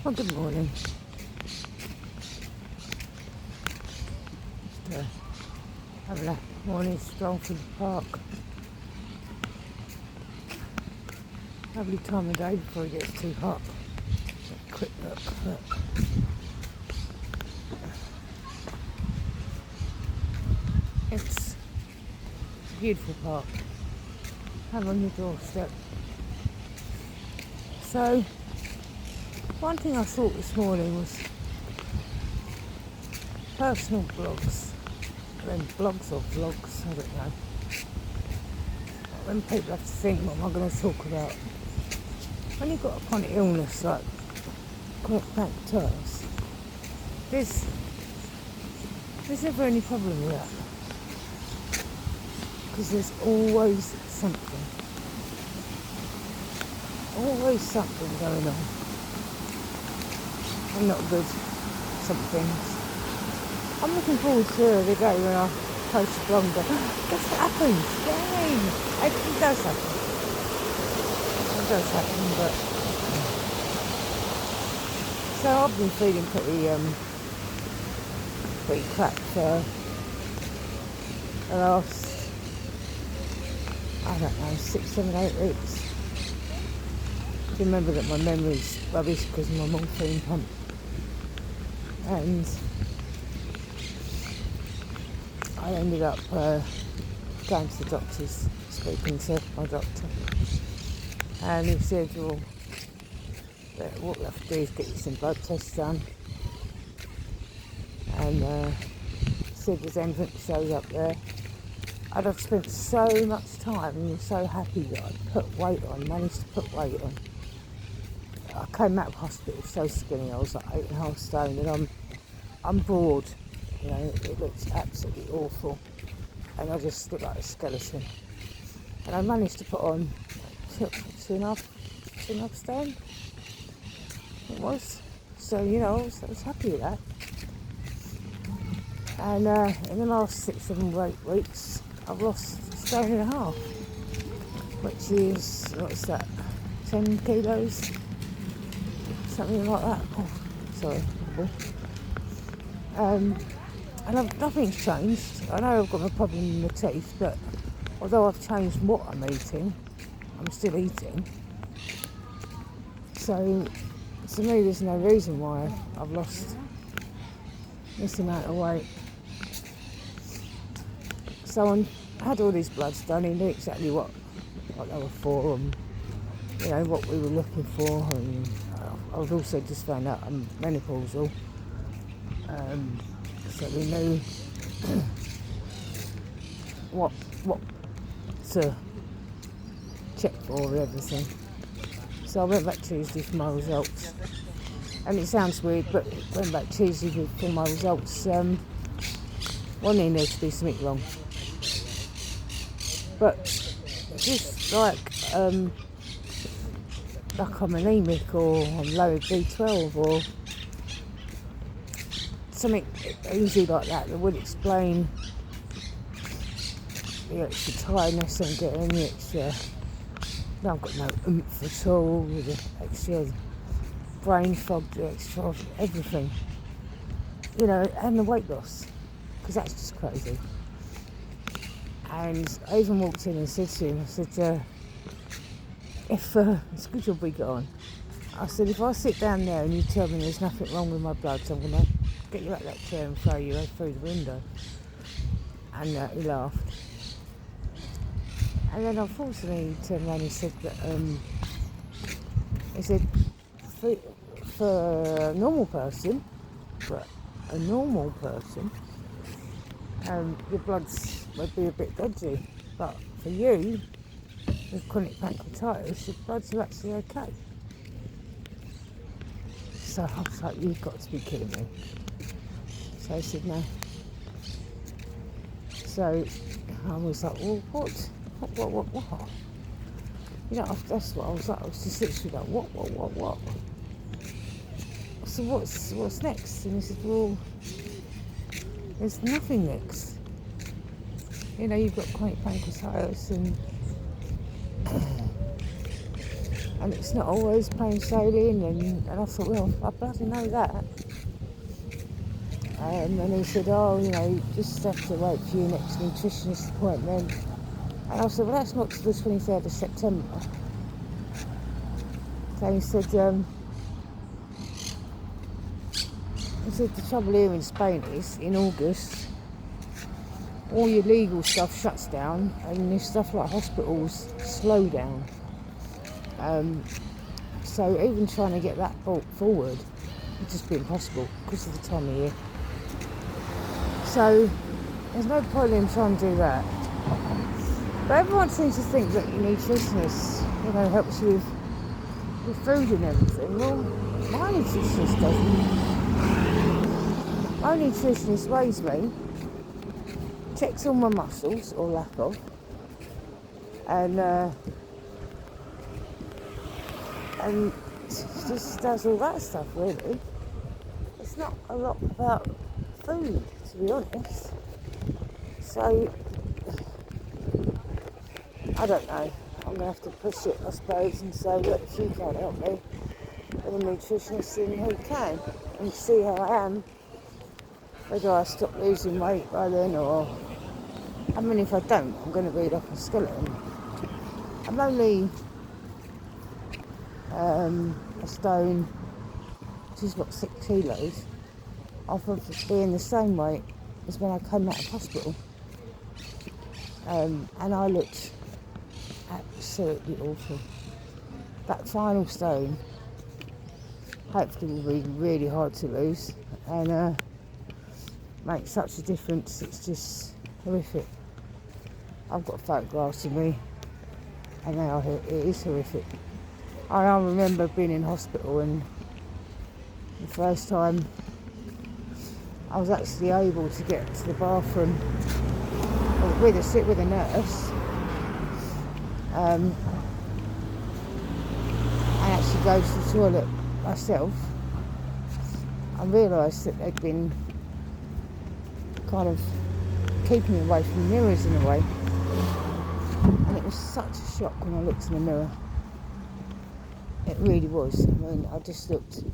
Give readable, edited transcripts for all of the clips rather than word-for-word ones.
Well, good morning. Just having a morning stroll through the park. Lovely time of day before it gets too hot. A quick look. It's a beautiful park. Have on your doorstep. So, one thing I thought this morning was personal blogs. Then blogs or vlogs, I don't know. When people have to think, what am I going to talk about? When you've got a chronic illness like chronic pancreatitis, there's never any problem with that. Because there's always something. Always something going on. And not good, some things. I'm looking forward to the day when I post a blog and go, guess what happens? Yay! It does happen. It does happen, but... So I've been feeling pretty crap for the last, I don't know, 6, 7, 8 weeks. I remember that my memory's rubbish because of my morphine pump. And I ended up going to the doctors, speaking to my doctor. And he said, well, what we have to do is get you some blood tests done. And said there's anything that shows up there. And I've spent so much time and was so happy that I put weight on, managed to put weight on. I came out of hospital so skinny, I was like 8.5 stone, and I'm bored. You know, it looks absolutely awful, and I just look like a skeleton. And I managed to put on 2.5 stone. It was. So you know, I was happy with that. And in the last 6, 7, 8 weeks, I've lost 1.5 stone, which is, what's that, 10 kilos? Something like that. Oh, sorry. And nothing's changed. I know I've got a problem in my teeth, but although I've changed what I'm eating, I'm still eating. So, to me, there's no reason why I've lost this amount of weight. So I had all these bloods done. He knew exactly what they were for, and you know what we were looking for. And I've also just found out I'm menopausal. So we knew what to check for and everything. So I went back Tuesday for my results. And it sounds weird, but went back Tuesday for my results. One thing, there to be something wrong. But just like I'm anemic, or I'm low in B12, or something easy like that would explain the extra tiredness I'm getting, the extra, I've got no oomph at all, the extra brain fog, the extra everything, you know, and the weight loss, because that's just crazy. And I even walked in and said to him, I said, if it's good job we got on. I said, if I sit down there and you tell me there's nothing wrong with my blood, so I'm going to get you out of that chair and throw you through the window. And he laughed. And then unfortunately he turned around and said that, he said, for a normal person, your bloods would be a bit dodgy. But for you, with chronic pancreatitis, your bloods are actually okay. So I was like, you've got to be kidding me. So I said, no. So I was like, well, what? You know, that's what I was like. I was just literally like, what? So what's next? And he said, well, there's nothing next. You know, you've got chronic pancreatitis, and it's not always plain sailing, and I thought, well, I bloody know that. And he said, oh, you know, you just have to wait for your next nutritionist appointment. And I said, well, that's not till the 23rd of September. So he said, the trouble here in Spain is, in August, all your legal stuff shuts down, and your stuff like hospitals slow down. So even trying to get that brought forward would just be impossible because of the time of year. So there's no point in trying to do that. But everyone seems to think that your nutritionist, you know, helps you with food and everything. Well, my nutritionist doesn't. My nutritionist weighs me, checks all my muscles, or lack of, and just does all that stuff, really. It's not a lot about food, to be honest. So, I don't know. I'm going to have to push it, I suppose, and say, look, if you can't help me, then a nutritionist, then who can? And see how I am. Whether I stop losing weight by then, or... I mean, if I don't, I'm going to be like a skeleton. I'm only a stone, which is what, 6 kilos, off of being the same weight as when I came out of hospital. And I looked absolutely awful. That final stone hopefully will be really hard to lose, and make such a difference. It's just horrific. I've got photographs of me, and it is horrific. I remember being in hospital, and the first time I was actually able to get to the bathroom sit with a nurse, and actually go to the toilet myself. I realised that they'd been kind of keeping me away from mirrors in a way, and it was such a shock when I looked in the mirror. It really was. I mean, I just looked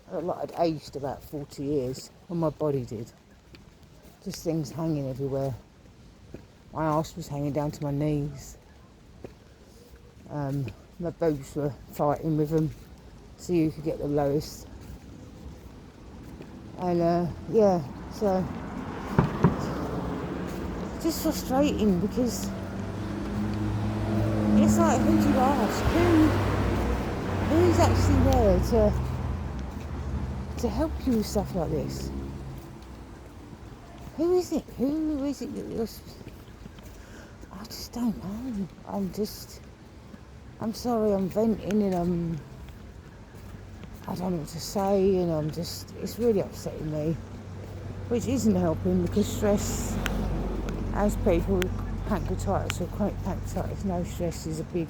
like I'd aged about 40 years, and my body did. Just things hanging everywhere. My arse was hanging down to my knees. My boobs were fighting with them, so you could get the lowest. And so it's just frustrating, because it's like, who do you ask? Who's actually there to help you with stuff like this? Who is it? Who is it that you're... I just don't know. I'm sorry, I'm venting, and I don't know what to say, and it's really upsetting me, which isn't helping, because stress, as people with pancreatitis or chronic pancreatitis know, stress is a big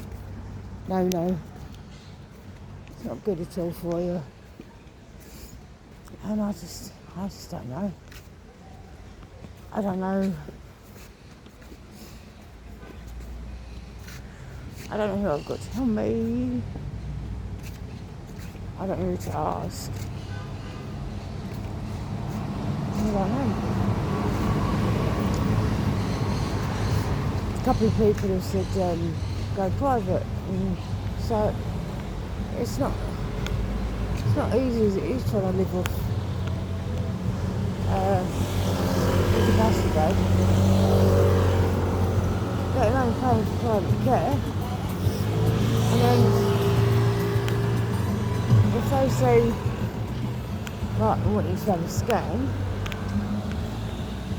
no-no. It's not good at all for you. And I just don't know. I don't know. I don't know who I've got to tell me. I don't know who to ask. I don't know. A couple of people have said go private, and so it's not easy as it is trying to live off capacity, let alone paying for private care. And then if they say, right, I want you to have a scan,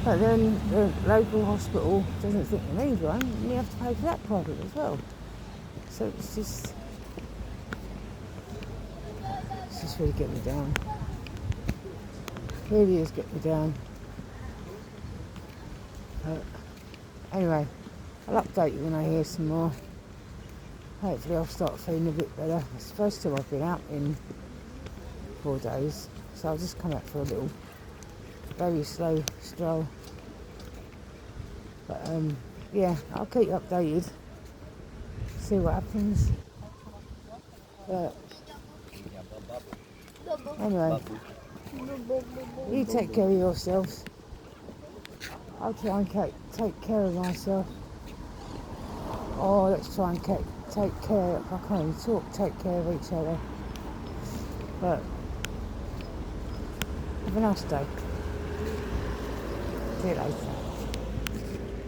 but then the local hospital doesn't think you need one, and you have to pay for that private as well. So it's just really getting me down. Really is getting me down. Anyway, I'll update you when I hear some more. Hopefully I'll start feeling a bit better. It's the first time I've been out in 4 days, so I'll just come out for a little very slow stroll. But yeah, I'll keep you updated, see what happens. But anyway, you take care of yourselves. I'll try and take care of myself. Oh, let's try and take care, I can't even talk, take care of each other. But have a nice day. See you later.